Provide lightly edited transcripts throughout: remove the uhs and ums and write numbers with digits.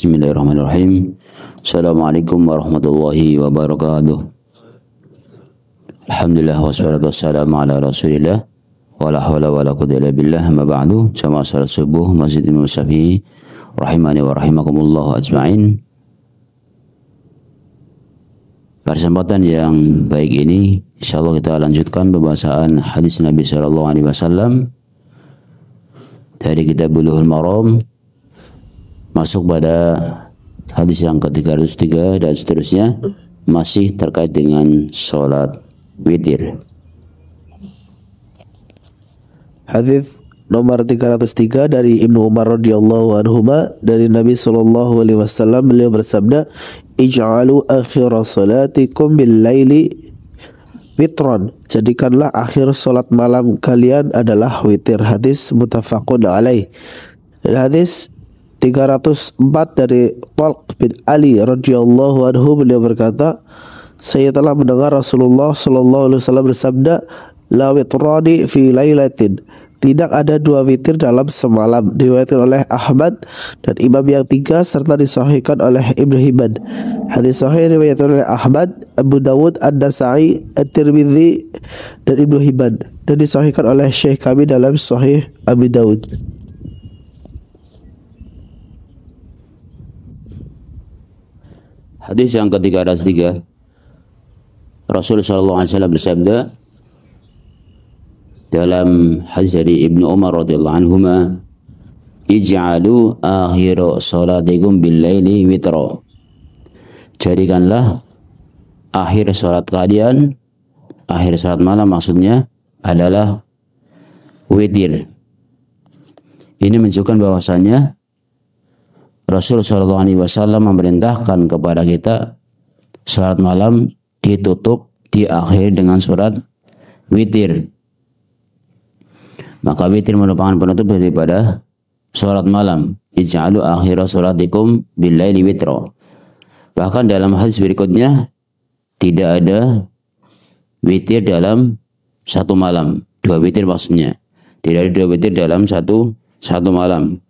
Bismillahirrahmanirrahim. Assalamualaikum warahmatullahi wabarakatuh. Alhamdulillah wassalatu wassalamu ala Rasulillah wala haula wala quwwata illa billah. Amma ba'du. Jamaah salat subuh Masjid Imam Syafi'i rahimani wa rahimakumullah ajma'in. Kesempatan yang baik ini insyaallah kita lanjutkan pembahasan hadis Nabi sallallahu alaihi wasallam dari kitab Bulughul Maram, masuk pada hadis yang ke-303 dan seterusnya, masih terkait dengan sholat witir. Hadis nomor 303 dari Ibnu Umar radhiyallahu anhuma, dari Nabi sallallahu alaihi wasallam, beliau bersabda, "Ij'alu akhir salatikum bil laili witron." Jadikanlah akhir salat malam kalian adalah witir. Hadis muttafaqun alaih. Hadis 304 dari Talq bin Ali radhiyallahu anhu, beliau berkata, saya telah mendengar Rasulullah sallallahu alaihi wasallam bersabda, la witrani fi lailatin, tidak ada dua witir dalam semalam. Diriwayatkan oleh Ahmad dan imam yang tiga serta disahihkan oleh Ibnu Hibban. Hadis sahih diriwayatkan oleh Ahmad, Abu Dawud, An-Nasa'i, At-Tirmidzi dan Ibnu Hibban, dan disahihkan oleh Syekh kami dalam Sahih Abu Dawud. Hadis yang ke-303, Rasulullah SAW bersabda dalam hadis dari Ibnu Umar radhiyallahu anhuma, ij'alu akhir salatikum bil laili witra. Jadikanlah akhir salat kalian, akhir salat malam maksudnya, adalah witir. Ini menunjukkan bahwasanya Rasulullah SAW memerintahkan kepada kita salat malam ditutup, diakhiri dengan surat witir. Maka witir merupakan penutup daripada salat malam. Ij'alu akhira salatikum bil laili witra. Bahkan dalam hadis berikutnya, tidak ada witir dalam satu malam. Dua witir maksudnya. Tidak ada dua witir dalam satu malam.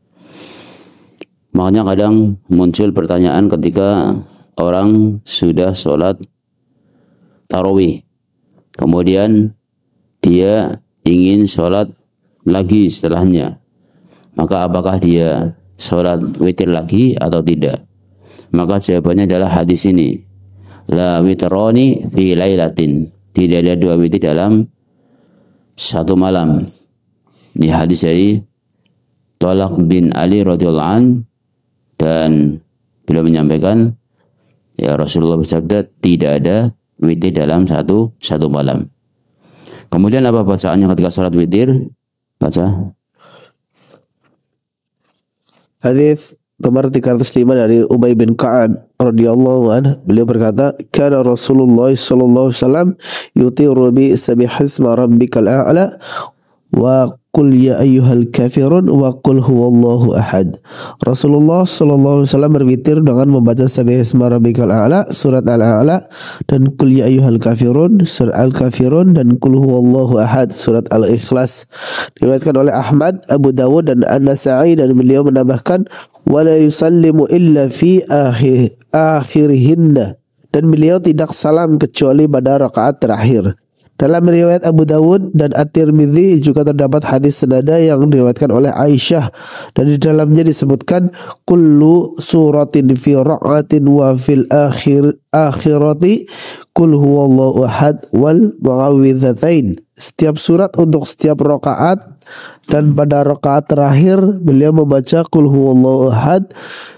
Makanya kadang muncul pertanyaan ketika orang sudah sholat tarawih, kemudian dia ingin sholat lagi setelahnya, maka apakah dia sholat witir lagi atau tidak? Maka jawabannya adalah hadis ini, la witrani fi lailatin, tidak ada dua witir dalam satu malam. Di hadis dari Talq bin Ali radhiyallahu an, dan beliau menyampaikan, ya Rasulullah bersabda, tidak ada witir dalam satu malam. Kemudian apa bacaannya ketika salat witir? Baca. Hadis nomor 305 dari Ubay bin Ka'ab radhiyallahu anhu, beliau berkata, kana Rasulullah sallallahu alaihi wasallam yutiru bi sabbihisma rabbikal a'la wa qul ya ayyuhal kafirun wa qul huwallahu ahad. Rasulullah sallallahu alaihi wasallam berwitir dengan membaca sabbihisma rabbikal a'la, surat al-a'la, dan qul ya ayyuhal kafirun, surat al-kafirun, dan qul huwallahu ahad, surat al-ikhlas. Diriwayatkan oleh Ahmad, Abu Dawud dan An-Nasa'i, dan beliau menambahkan wala yusallimu illa fi akhirihinna, dan beliau tidak salam kecuali pada rakaat terakhir. Dalam riwayat Abu Dawud dan At-Tirmidzi juga terdapat hadis senada yang diriwayatkan oleh Aisyah, dan di dalamnya disebutkan kullu suratin fi ra'atin wa fil akhirati qul huwallahu ahad wal mu'awwidzatain. Setiap surat untuk setiap rakaat, dan pada rakaat terakhir beliau membaca qul huwallahu ahad,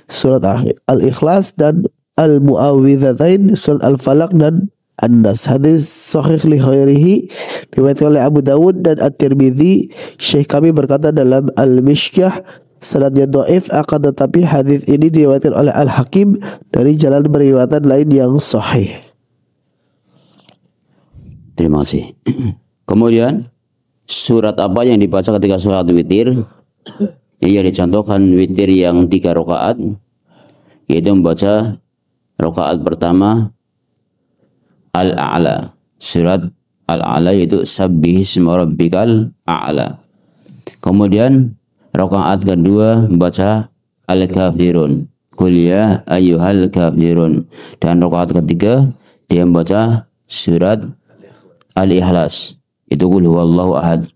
surat al-ikhlas, dan al-mu'awwidzatain, surat al-falaq dan An-Nas. Hadis sahih li ghairihi, diriwayatkan oleh Abu Dawud dan At-Tirmidzi. Syekh kami berkata dalam Al-Mishkah, sanadnya dhaif, akan tetapi hadis ini diriwayatkan oleh Al-Hakim dari jalan periwayatan lain yang sahih. Terima kasih. Kemudian surat apa yang dibaca ketika sholat witir? Ia dicontohkan witir yang 3 rakaat, yaitu membaca rakaat pertama Al-A'la, surat Al-A'la, yaitu Sabbihisma Rabbikal A'la. Kemudian rakaat kedua membaca Al-Kafirun. Qul ya ayyuhal kafirun. Dan rakaat ketiga dia membaca surat Al-Ikhlas. Itu qul huwallahu ahad.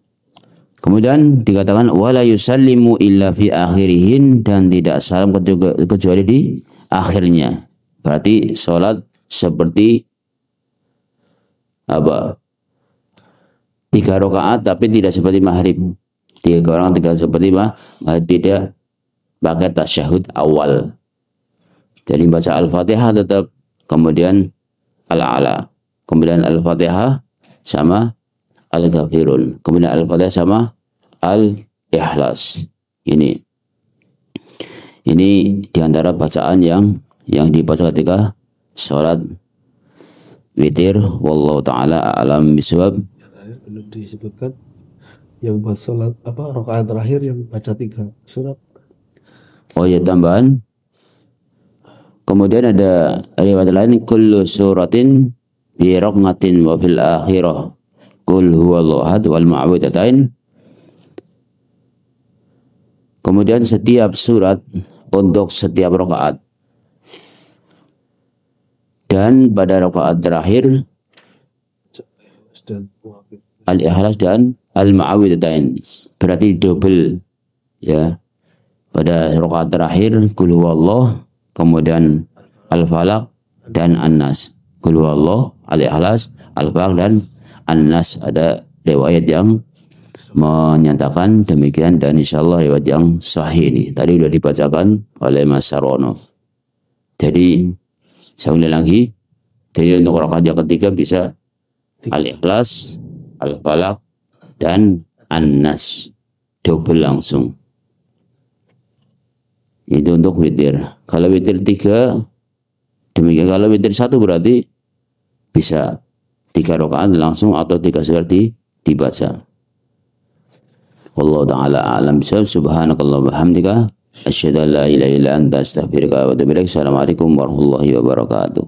Kemudian dikatakan wala yusallimu illa fi akhirihin, dan tidak salam kecuali di akhirnya. Berarti salat seperti apa? 3 rakaat tapi tidak seperti maghrib. 3 orang tidak seperti maghrib, tidak pakai tasyahud awal. Jadi baca Al-Fatihah tetap, kemudian Al-A'la, kemudian Al-Fatihah sama Al-Kafirun, kemudian Al-Fatihah sama Al-Ikhlas. Ini diantara bacaan yang dibaca ketika sholat witir. Wallahu ta'ala a'lam bishawab. Belum disebutkan yang buat sholat rakaat terakhir yang baca 3 surat. Oh ya, tambahan. Kemudian ada riwayat lain, kullu suratin bi raqatin wa fil akhirah qul huwallahu ahad wal mu'awwidhatain. Kemudian setiap surat untuk setiap rakaat, dan pada rakaat terakhir Al-Ikhlas dan Al-Mu'awwidhatain. Berarti double ya. Pada rakaat terakhir qul huwallahu, kemudian Al-Falaq dan An-Nas. Qul huwallahu, Al-Ikhlas, Al-Falaq dan An-Nas. Ada riwayat yang menyatakan demikian, dan insyaallah riwayat yang sahih ini tadi sudah dibacakan oleh Mas Sarono. Jadi saya ulang lagi. Jadi untuk rakaat yang ketiga bisa Al-Ikhlas, Al-Falaq dan An-Nas, double langsung. Itu untuk witir. Kalau witir 3 demikian. Kalau witir 1 berarti bisa 3 rakaat langsung atau 3 surat dibaca. Wallahu ta'ala a'lam bishawab. Subhanakallah wa bihamdika asyhadu an la ilaha illa anta astaghfiruka wa atubu ilaik. Assalamualaikum warahmatullahi wabarakatuh.